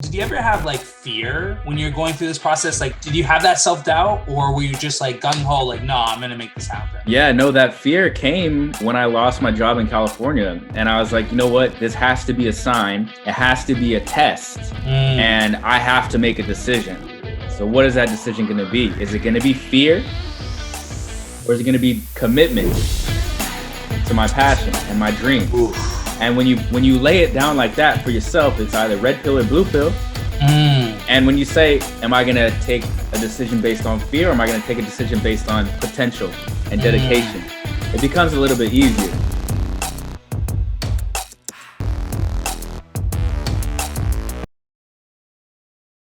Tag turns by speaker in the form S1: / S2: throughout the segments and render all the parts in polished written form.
S1: Did you ever have like fear when you're going through this process? Like, did you have that self-doubt, or were you just like gung-ho, like, no, I'm going to make this happen?
S2: Yeah, no, that fear came when I lost my job in California. And I was like, you know what? This has to be a sign. It has to be a test. And I have to make a decision. So what is that decision going to be? Is it going to be fear? Or is it going to be commitment to my passion and my dream?
S1: Oof.
S2: And when you lay it down like that for yourself, it's either red pill or blue pill. And when you say, am I going to take a decision based on fear, or am I going to take a decision based on potential and dedication? It becomes a little bit easier.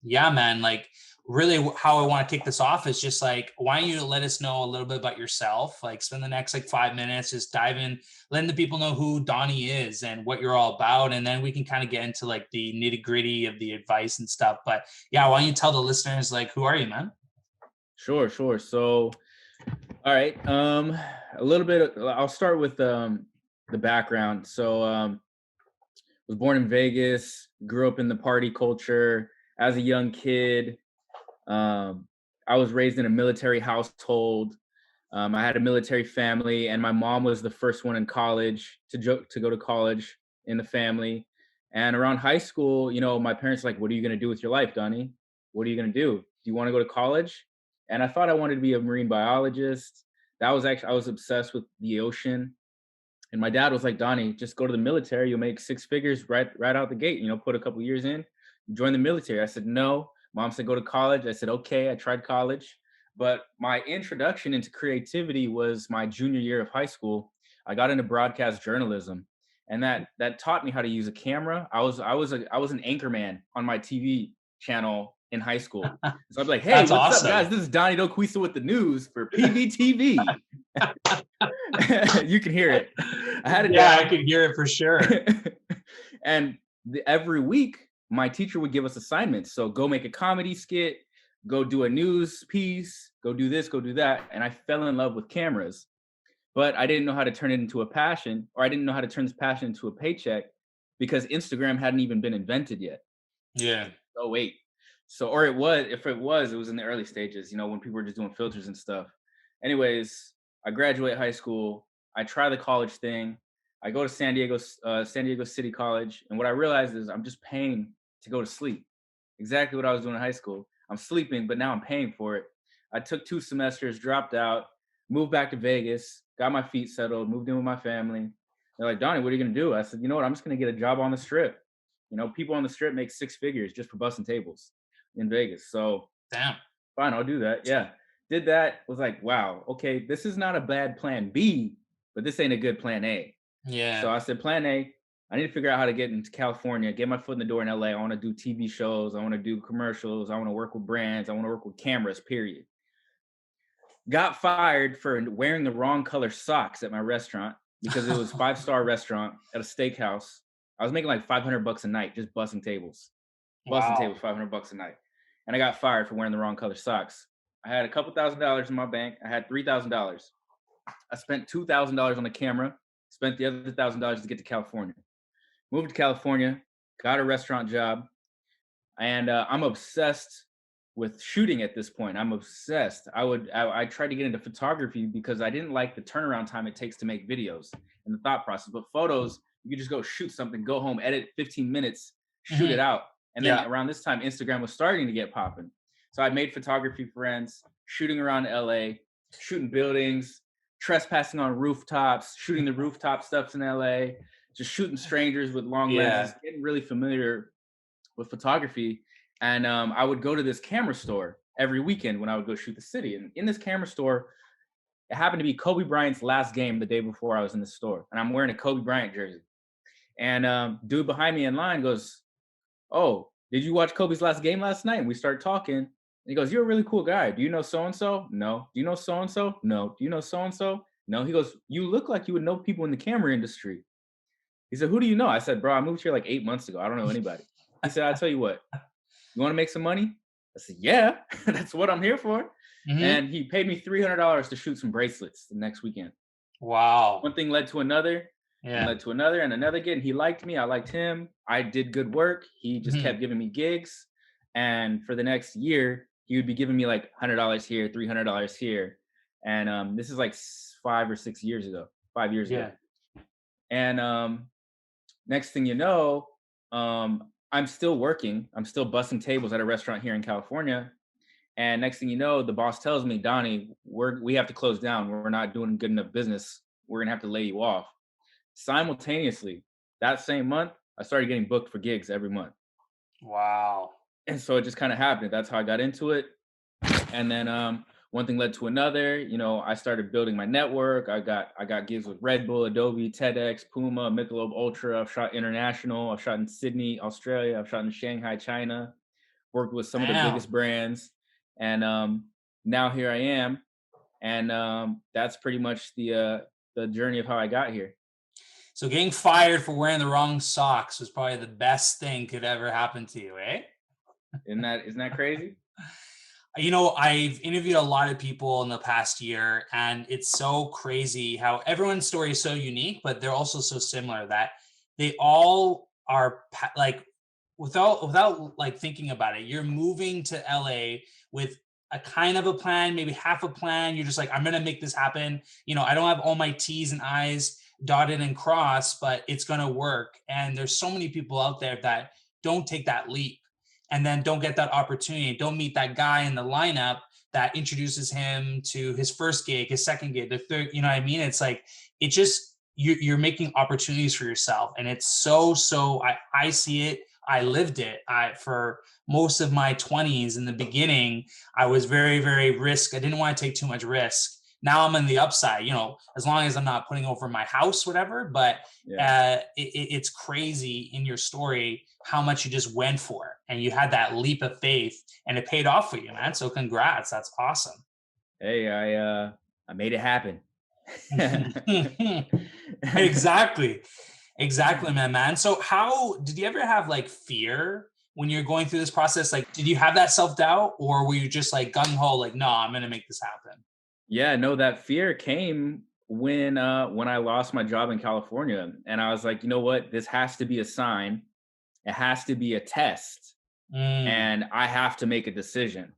S1: Yeah, man. Like, really, how I want to kick this off is just like, why don't you let us know a little bit about yourself? Like, spend the next like 5 minutes just dive in, letting the people know who Donny is and what you're all about, and then we can kind of get into like the nitty gritty of the advice and stuff. But yeah, why don't you tell the listeners, like, who are you, man?
S2: Sure. So, all right. A little bit. I'll start with the background. So, was born in Vegas. Grew up in the party culture as a young kid. I was raised in a military household. I had a military family, and my mom was the first one in college to go to college in the family. And around high school, you know, my parents were like, "What are you going to do with your life, Donnie? What are you going to do? Do you want to go to college?" And I thought I wanted to be a marine biologist. That was actually, I was obsessed with the ocean. And my dad was like, "Donnie, just go to the military. You'll make six figures right out the gate. You know, put a couple years in, join the military." I said, "No." Mom said, "Go to college." I said, "Okay." I tried college, but my introduction into creativity was my junior year of high school. I got into broadcast journalism, and that taught me how to use a camera. I was an anchor man on my TV channel in high school. So I'd be like, "Hey,
S1: That's
S2: what's up,
S1: awesome.
S2: guys? This is Donny Doquia with the news for PVTV." You can hear it. I had it
S1: Yeah,
S2: down.
S1: I could hear it for sure.
S2: And every week, my teacher would give us assignments. So go make a comedy skit, go do a news piece, go do this, go do that. And I fell in love with cameras, but I didn't know how to turn it into a passion, or I didn't know how to turn this passion into a paycheck because Instagram hadn't even been invented yet.
S1: Yeah.
S2: Oh, wait. So, or it was, if it was in the early stages, you know, when people were just doing filters and stuff. Anyways, I graduate high school. I try the college thing. I go to San Diego City College. And what I realized is I'm just paying to go to sleep. Exactly what I was doing in high school. I'm sleeping, but now I'm paying for it. I took 2 semesters, dropped out, moved back to Vegas, got my feet settled, moved in with my family. They're like, "Donnie, what are you going to do?" I said, "You know what? I'm just going to get a job on the strip." You know, people on the strip make six figures just for busting tables in Vegas. So
S1: Damn.
S2: fine, I'll do that. Yeah. Did that, was like, wow, okay, this is not a bad plan B, but this ain't a good plan A. So
S1: Yeah.
S2: I said, plan A, I need to figure out how to get into California, get my foot in the door in LA. I want to do TV shows. I want to do commercials. I want to work with brands. I want to work with cameras, period. Got fired for wearing the wrong color socks at my restaurant because it was 5-star restaurant at a steakhouse. I was making like $500 a night just busting tables. Busting
S1: Wow.
S2: tables, $500 a night. And I got fired for wearing the wrong color socks. I had a couple $1,000s in my bank. I had $3,000. I spent $2,000 on the camera, spent the other $1,000 to get to California. Moved to California, got a restaurant job, and I'm obsessed with shooting at this point. I'm obsessed. I tried to get into photography because I didn't like the turnaround time it takes to make videos and the thought process. But photos, you could just go shoot something, go home, edit 15 minutes, shoot it out. And then around this time, Instagram was starting to get popping. So I made photography friends, shooting around LA, shooting buildings, trespassing on rooftops, shooting the rooftop stuffs in LA, just shooting strangers with long lenses, getting really familiar with photography. And I would go to this camera store every weekend when I would go shoot the city. And in this camera store, it happened to be Kobe Bryant's last game the day before I was in the store. And I'm wearing a Kobe Bryant jersey. And dude behind me in line goes, "Oh, did you watch Kobe's last game last night?" And we start talking. And he goes, "You're a really cool guy. Do you know so-and-so?" "No." "Do you know so-and-so?" "No." "Do you know so-and-so?" "No." He goes, "You look like you would know people in the camera industry." He said, "Who do you know?" I said, "Bro, I moved here like 8 months ago. I don't know anybody." He said, "I'll tell you what, you want to make some money?" I said, "Yeah, that's what I'm here for." And he paid me $300 to shoot some bracelets the next weekend.
S1: Wow.
S2: One thing led to another. and
S1: Yeah.
S2: led to another and another gig. And he liked me. I liked him. I did good work. He just
S1: Mhm.
S2: kept giving me gigs. And for the next year, he would be giving me like $100 here, $300 here. And this is like 5 or 6 years ago, 5 years ago.
S1: Yeah.
S2: And next thing you know, I'm still working. I'm still busting tables at a restaurant here in California. And next thing you know, the boss tells me, Donnie, we have to close down. We're not doing good enough business. We're gonna have to lay you off. Simultaneously, that same month, I started getting booked for gigs every month.
S1: Wow.
S2: And so it just kind of happened. That's how I got into it. And then one thing led to another. I started building my network. I got gigs with Red Bull, Adobe, TEDx, Puma, Michelob Ultra. I've shot international. I've shot in Sydney, Australia. I've shot in Shanghai, China. Worked with some of the biggest
S1: Damn.
S2: brands, and now here I am. And that's pretty much the journey of how I got here.
S1: So getting fired for wearing the wrong socks was probably the best thing could ever happen to you, eh?
S2: Isn't that crazy?
S1: I've interviewed a lot of people in the past year, and it's so crazy how everyone's story is so unique, but they're also so similar that they all are like, without like thinking about it, you're moving to LA with a kind of a plan, maybe half a plan. You're just like, I'm gonna make this happen. I don't have all my T's and I's dotted and crossed, but it's gonna work. And there's so many people out there that don't take that leap and then don't get that opportunity, don't meet that guy in the lineup that introduces him to his first gig, his second gig, the third. You know what I mean? It's like, it just, you're making opportunities for yourself, and it's so I see it. I lived it. For most of my 20s in the beginning, I was very, very risk. I didn't want to take too much risk. Now I'm on the upside, as long as I'm not putting over my house, whatever. But
S2: Yeah.
S1: it's crazy in your story how much you just went for, and you had that leap of faith, and it paid off for you, man. So congrats. That's awesome.
S2: Hey, I made it happen.
S1: Exactly. Exactly, man. So how did you ever have like fear when you're going through this process? Like, did you have that self-doubt, or were you just like gung ho, like, no, I'm gonna make this happen?
S2: Yeah, no, that fear came when I lost my job in California, and I was like, you know what, this has to be a sign. It has to be a test,
S1: Mm,
S2: and I have to make a decision.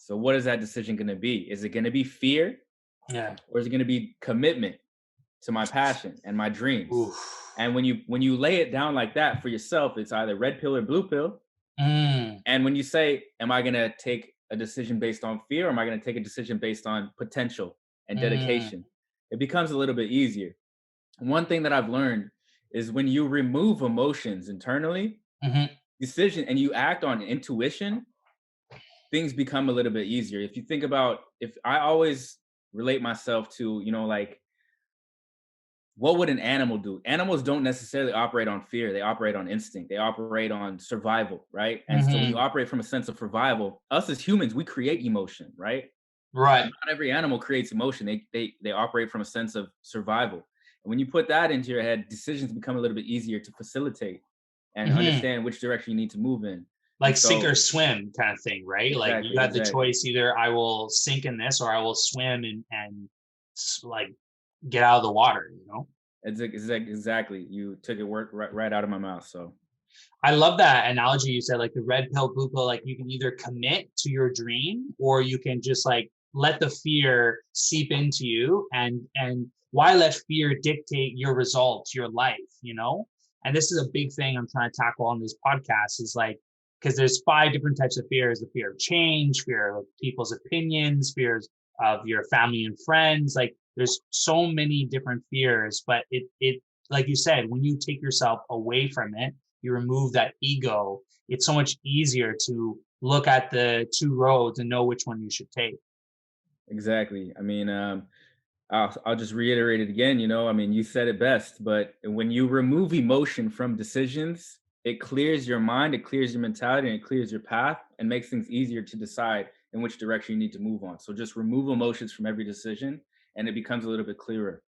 S2: So what is that decision going to be? Is it going to be fear,
S1: yeah.
S2: or is it going to be commitment to my passion and my dreams?
S1: Oof.
S2: And when you lay it down like that for yourself, it's either red pill or blue pill.
S1: Mm,
S2: And when you say, am I going to take a decision based on fear, or am I going to take a decision based on potential and
S1: mm,
S2: dedication? It becomes a little bit easier. One thing that I've learned is when you remove emotions internally,
S1: mhm.
S2: decision, and you act on intuition, things become a little bit easier. If you think about, if I always relate myself to, like, what would an animal do? Animals don't necessarily operate on fear. They operate on instinct. They operate on survival, right? And so when you
S1: Mhm.
S2: operate from a sense of survival, us as humans, we create emotion, right?
S1: Right.
S2: Not every animal creates emotion. They operate from a sense of survival. And when you put that into your head, decisions become a little bit easier to facilitate and
S1: Mhm.
S2: understand which direction you need to move in. And
S1: Like sink or
S2: so
S1: swim kind of thing, right? Like you
S2: exactly,
S1: have the
S2: exactly.
S1: choice, either I will sink in this or I will swim and like get out of the water.
S2: Exactly. You took it right out of my mouth. So
S1: I love that analogy you said, like the red pill, blue pill. Like you can either commit to your dream, or you can just like let the fear seep into you. And why let fear dictate your results, your life? And this is a big thing I'm trying to tackle on this podcast, is like, because there's 5 different types of fears: the fear of change, fear of people's opinions, fears of your family and friends. Like there's so many different fears, but it like you said, when you take yourself away from it, you remove that ego, it's so much easier to look at the two roads and know which one you should take.
S2: exactly. I mean, I'll just reiterate it again. I mean, you said it best, but when you remove emotion from decisions, it clears your mind, it clears your mentality, and it clears your path, and makes things easier to decide in which direction you need to move on. So just remove emotions from every decision, and it becomes a little bit clearer.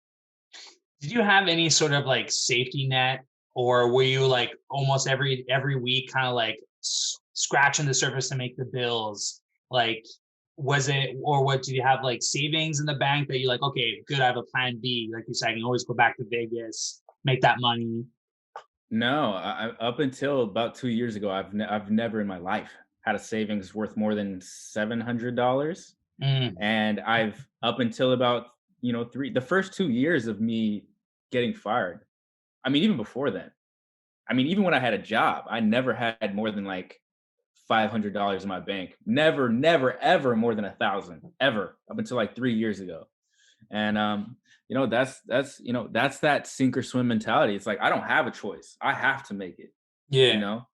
S1: Did you have any sort of like safety net, or were you like almost every week kind of like scratching the surface to make the bills? Like, was it, or what, did you have like savings in the bank that you like, okay, good, I have a plan B, like you said, I can always go back to Vegas? make that money?
S2: No, up until about 2 years ago, I've never in my life had a savings worth more than $700,
S1: Mm,
S2: and I've up until about the first 2 years of me getting fired. I mean, even before then. I mean, even when I had a job, I never had more than like $500 in my bank. Never, never, ever more than 1,000 ever up until like 3 years ago. And that's that sink or swim mentality. It's like I don't have a choice. I have to make it. You
S1: yeah.
S2: know,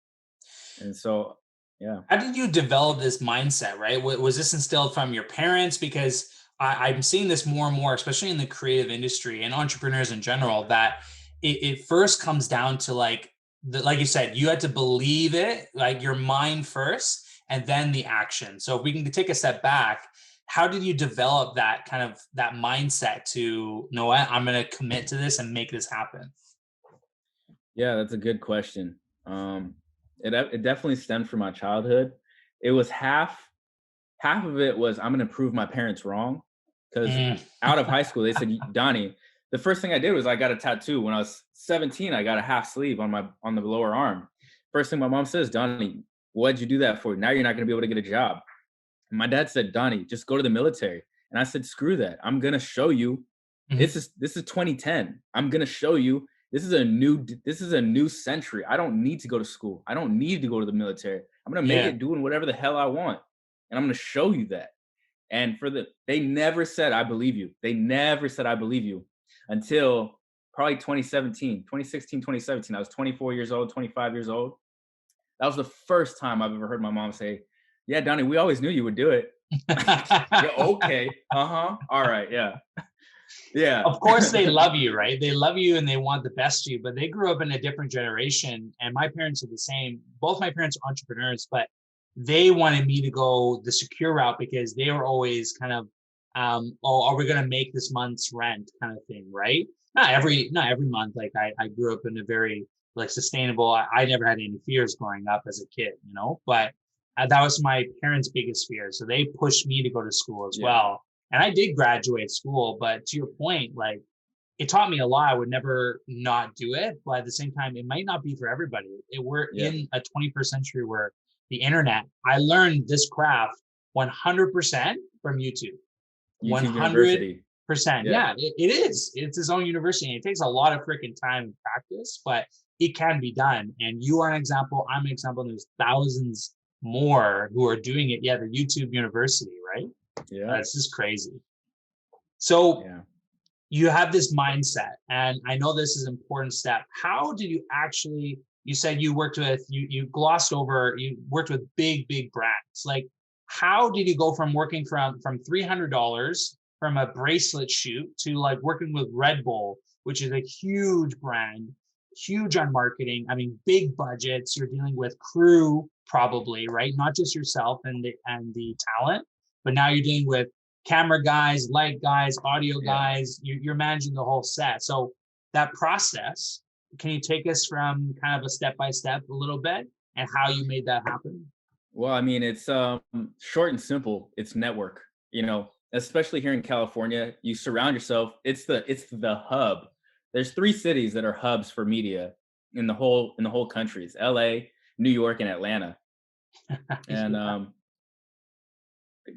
S2: and so yeah,
S1: How did you develop this mindset, right? Was this instilled from your parents? Because I'm seeing this more and more, especially in the creative industry and entrepreneurs in general, that it first comes down to like you said, you had to believe it, like your mind first, and then the action. So if we can take a step back, how did you develop that kind of that mindset to, you know what, I'm going to commit to this and make this happen?
S2: yeah, that's a good question. It definitely stemmed from my childhood. It was half of it was I'm gonna prove my parents wrong, because
S1: Mm,
S2: out of high school they said, Donnie, the first thing I did was I got a tattoo when I was 17. I got a half sleeve on the lower arm. First thing my mom says, Donnie, what'd you do that for? Now you're not gonna be able to get a job. And my dad said, Donnie, just go to the military. And I said, screw that. I'm gonna show you.
S1: mhm.
S2: This is 2010. I'm gonna show you. This is a new century. I don't need to go to school. I don't need to go to the military. I'm gonna make
S1: Yeah.
S2: it doing whatever the hell I want. And I'm gonna show you that. And they never said I believe you. They never said I believe you until probably 2017, 2016, 2017. I was 24 years old, 25 years old. That was the first time I've ever heard my mom say, "Yeah, Donnie, we always knew you would do it." Yeah, okay. Uh-huh. All right, yeah. Yeah.
S1: Of course they love you, right? They love you and they want the best for you, but they grew up in a different generation. And my parents are the same. Both my parents are entrepreneurs, but they wanted me to go the secure route because they were always kind of, oh, are we going to make this month's rent kind of thing, right? Not every month. Like I grew up in a very like sustainable. I never had any fears growing up as a kid, but that was my parents' biggest fear. So they pushed me to go to school as
S2: Yeah.
S1: well, and I did graduate school, but to your point, like it taught me a lot. I would never not do it, but at the same time, it might not be for everybody. We're
S2: Yeah.
S1: in a 21st century where the internet, I learned this craft 100% from YouTube.
S2: YouTube
S1: 100%.
S2: University. Yeah.
S1: Yeah, it is. It's its own university. It takes a lot of freaking time and practice, but it can be done. And you are an example. I'm an example. And there's thousands more who are doing it. Yeah, the YouTube University, right?
S2: Yeah.
S1: It's just crazy. So
S2: Yeah.
S1: you have this mindset, and I know this is an important step. How did you actually, you said you worked with, you glossed over, you worked with big brands. Like, how did you go from working from $300 from a bracelet shoot to like working with Red Bull, which is a huge brand, huge on marketing. I mean, big budgets. You're dealing with crew probably, right? Not just yourself and the talent, but now you're dealing with camera guys, light guys, audio
S2: Yeah.
S1: guys. You're managing the whole set. So that process, can you take us from kind of a step by step a little bit and how you made that happen?
S2: Well, I mean, it's short and simple. It's network. Especially here in California, you surround yourself. It's the hub. There's three cities that are hubs for media in the whole country. It's LA, New York, and Atlanta. And
S1: Yeah.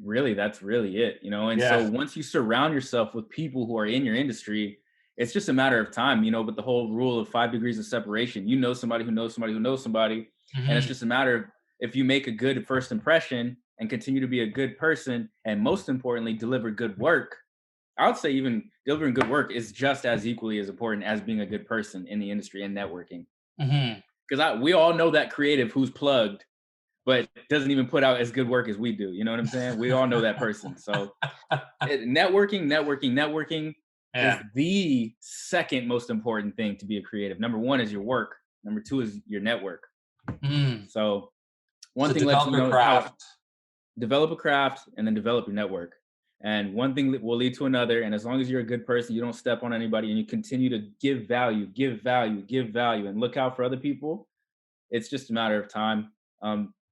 S2: really, that's really it. And so
S1: Yeah.
S2: once you surround yourself with people who are in your industry, it's just a matter of time. But the whole rule of 5 degrees of separation, you know somebody who knows somebody who knows somebody, and it's
S1: Mhm.
S2: just a matter of, if you make a good first impression and continue to be a good person, and most importantly deliver good work. I would say even delivering good work is just as equally as important as being a good person in the industry and networking,
S1: Mhm.
S2: because we all know that creative who's plugged but doesn't even put out as good work as we do. You know what I'm saying? We all know that person. So networking is
S1: Yeah.
S2: the second most important thing to be a creative. Number one is your work. Number two is your network.
S1: Mm.
S2: So one
S1: So
S2: thing led to,
S1: develop your
S2: how
S1: craft.
S2: develop a craft and then develop your network. And one thing will lead to another. And as long as you're a good person, you don't step on anybody, and you continue to give value, and look out for other people, it's just a matter of time.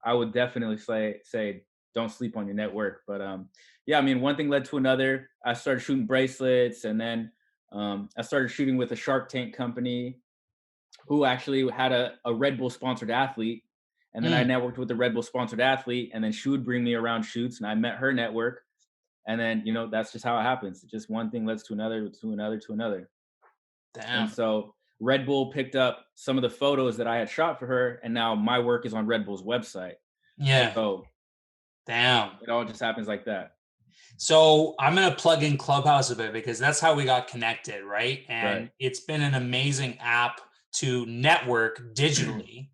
S2: I would definitely say don't sleep on your network. But yeah, I mean, one thing led to another. I started shooting bracelets, and then I started shooting with a Shark Tank company who actually had a Red Bull sponsored athlete. And then I
S1: Mm,
S2: networked with the Red Bull sponsored athlete, and then she would bring me around shoots, and I met her network. And then, that's just how it happens. Just one thing leads to another, to another, to another. And
S1: damn.
S2: so Red Bull picked up some of the photos that I had shot for her, and now my work is on Red Bull's website.
S1: Yeah.
S2: So
S1: Damn.
S2: it all just happens like that.
S1: So I'm gonna plug in Clubhouse a bit because that's how we got connected, right?
S2: Right.
S1: And it's been an amazing app to network digitally.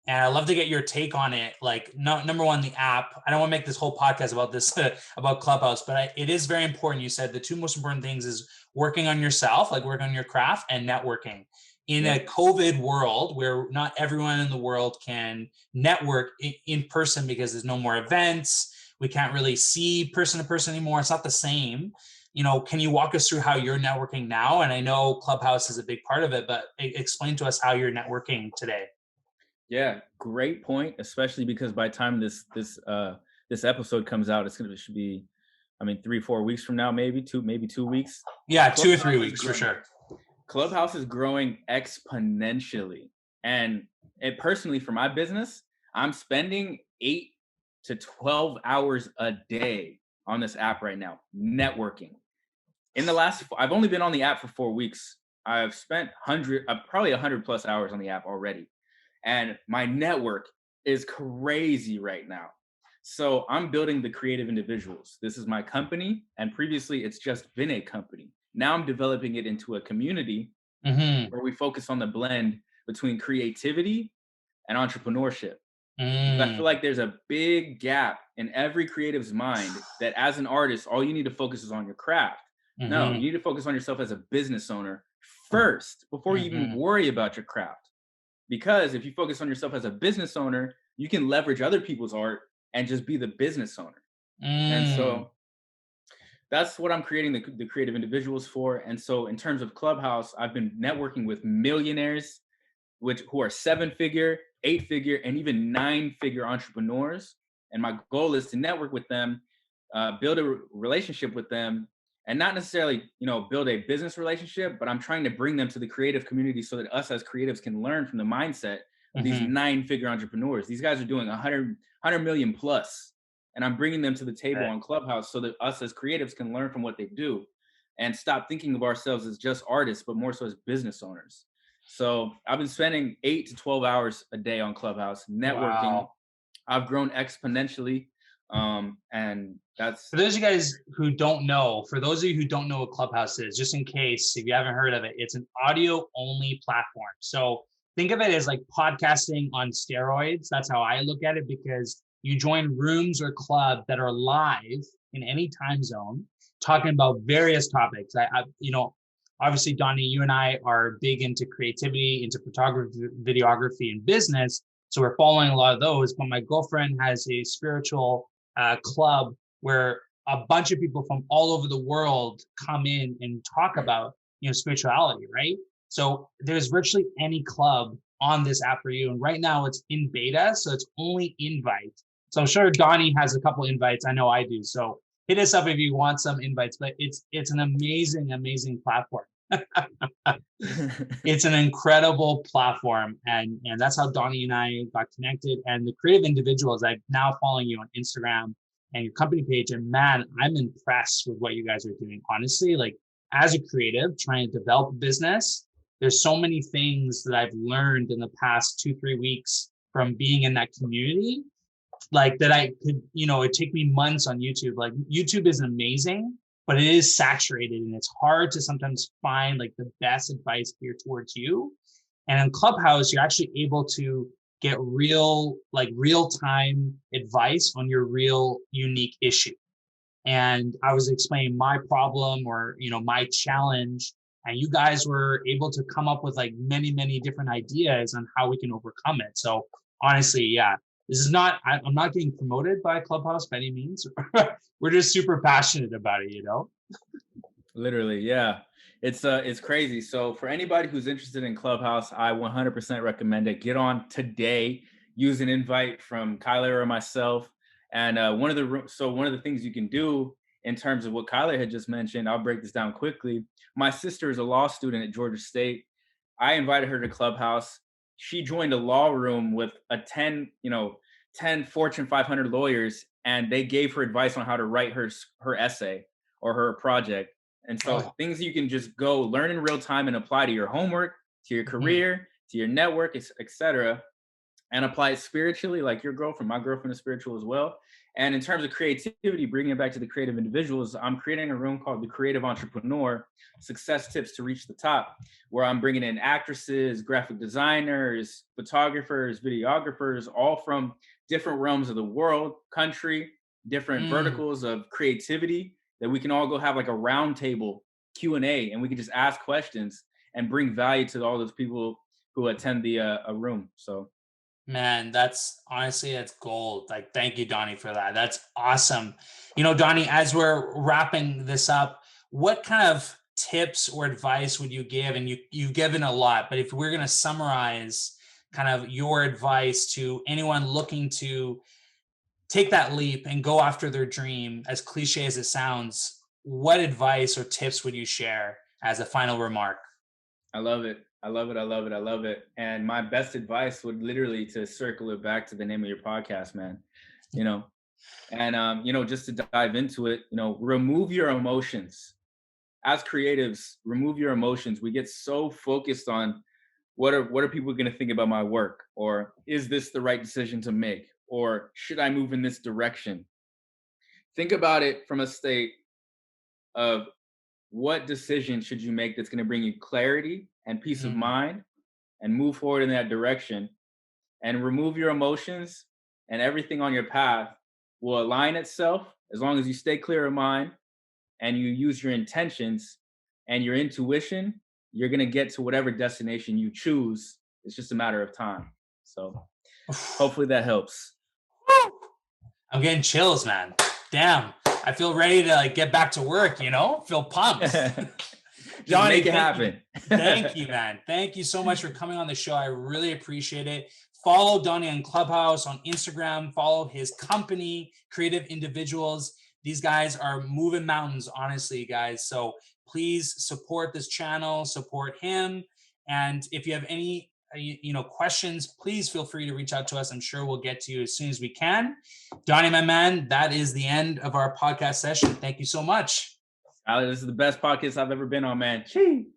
S1: And I'd love to get your take on it. Like, no, number one, the app. I don't want to make this whole podcast about this about Clubhouse, but it is very important. You said the two most important things is working on yourself, like working on your craft, and networking. In a
S2: Yep.
S1: COVID world where not everyone in the world can network in person because there's no more events, we can't really see person to person anymore. It's not the same. Can you walk us through how you're networking now? And I know Clubhouse is a big part of it, but explain to us how you're networking today.
S2: Yeah, great point. Especially because by the time this episode comes out, should be, I mean, 3 4 weeks from now, maybe 2 weeks.
S1: Yeah, 2 or 3
S2: Clubhouse is
S1: weeks for
S2: growing.
S1: sure.
S2: Clubhouse is growing exponentially, and it personally for my business, I'm spending 8 to 12 hours a day on this app right now, networking. I've only been on the app for 4 weeks. I've spent probably 100 plus hours on the app already, and my network is crazy right now. So I'm building the creative individuals. This is my company, and previously it's just been a company. Now I'm developing it into a community
S1: Mm-hmm.
S2: where we focus on the blend between creativity and entrepreneurship. Because I feel
S1: Mm,
S2: like there's a big gap in every creative's mind that as an artist, all you need to focus is on your craft. No,
S1: mm-hmm.
S2: you need to focus on yourself as a business owner first before you even
S1: Mm-hmm.
S2: worry about your craft. Because if you focus on yourself as a business owner, you can leverage other people's art and just be the business owner. And
S1: Mm.
S2: so that's what I'm creating the creative individuals for. And so in terms of Clubhouse, I've been networking with millionaires, who are 7 figure, 8 figure, and even 9 figure entrepreneurs. And my goal is to network with them, build a relationship with them, and not necessarily, build a business relationship, but I'm trying to bring them to the creative community so that us as creatives can learn from the mindset of these
S1: Mm-hmm.
S2: 9 figure entrepreneurs. These guys are doing 100 million plus, and I'm bringing them to the table
S1: Right.
S2: on Clubhouse so that us as creatives can learn from what they do and stop thinking of ourselves as just artists, but more so as business owners. So I've been spending 8 to 12 hours a day on Clubhouse networking.
S1: Wow.
S2: I've grown exponentially, and that's
S1: For those of you guys who don't know, for those of you who don't know what Clubhouse is, just in case if you haven't heard of it, it's an audio only platform. So think of it as like podcasting on steroids. That's how I look at it because you join rooms or club that are live in any time zone, talking about various topics. Obviously, Donnie, you and I are big into creativity, into photography, videography, and business. So we're following a lot of those. But my girlfriend has a spiritual club where a bunch of people from all over the world come in and talk about spirituality, right? So there's virtually any club on this app for you, and right now it's in beta, so it's only invite. So I'm sure Donnie has a couple invites. I know I do. So hit us up if you want some invites. But it's an amazing platform. It's an incredible platform, and that's how Donnie and I got connected. And the creative individuals, I'm now following you on Instagram and your company page, and man, I'm impressed with what you guys are doing. Honestly, like as a creative trying to develop a business, there's so many things that I've learned in the past 2 3 weeks from being in that community, like that I could, it take me months on YouTube. Like YouTube is amazing, but it is saturated and it's hard to sometimes find like the best advice geared towards you. And in Clubhouse, you're actually able to get real time advice on your real unique issue. And I was explaining my problem or, my challenge, and you guys were able to come up with like many different ideas on how we can overcome it. So honestly, yeah, I'm not getting promoted by Clubhouse by any means. We're just super passionate about it.
S2: literally, yeah. It's crazy. So for anybody who's interested in Clubhouse, I 100% recommend it. Get on today. Use an invite from Kyler or myself. And one of the things you can do in terms of what Kyler had just mentioned, I'll break this down quickly. My sister is a law student at Georgia State. I invited her to Clubhouse. She joined a law room with 10 Fortune 500 lawyers, and they gave her advice on how to write her essay or her project. And so things you can just go learn in real time and apply to your homework, to your career, to your network, etc., and apply it spiritually, like your girlfriend. My girlfriend is spiritual as well. And in terms of creativity, bringing it back to the creative individuals, I'm creating a room called the Creative Entrepreneur, Success Tips to Reach the Top, where I'm bringing in actresses, graphic designers, photographers, videographers, all from different realms of the world, country, different verticals of creativity, that we can all go have like a round table Q&A, and we can just ask questions and bring value to all those people who attend the a room. So
S1: man, that's honestly, it's gold. Like, thank you, Donny, for that. That's awesome. Donny, as we're wrapping this up, what kind of tips or advice would you give? And you've given a lot, but if we're going to summarize kind of your advice to anyone looking to take that leap and go after their dream, as cliche as it sounds, what advice or tips would you share as a final remark?
S2: I love it. I love it. I love it. I love it. And my best advice would literally to circle it back to the name of your podcast, man. Just to dive into it, remove your emotions. As creatives, remove your emotions. We get so focused on what are people going to think about my work, or is this the right decision to make, or should I move in this direction? Think about it from a state of what decision should you make that's going to bring you clarity and peace of mind, and move forward in that direction, and remove your emotions, and everything on your path will align itself as long as you stay clear of mind and you use your intentions and your intuition. You're going to get to whatever destination you choose. It's just a matter of time. So hopefully that helps.
S1: I'm getting chills, man. Damn. I feel ready to get back to work, feel pumped.
S2: Donny, make it happen.
S1: Thank you, man. Thank you so much for coming on the show. I really appreciate it. Follow Donny on Clubhouse, on Instagram. Follow his company, Creative Individuals. These guys are moving mountains, honestly, guys. So please support this channel, support him. And if you have any questions, please feel free to reach out to us. I'm sure we'll get to you as soon as we can. Donny, my man, that is the end of our podcast session. Thank you so much.
S2: This is the best podcast I've ever been on, man. Chee.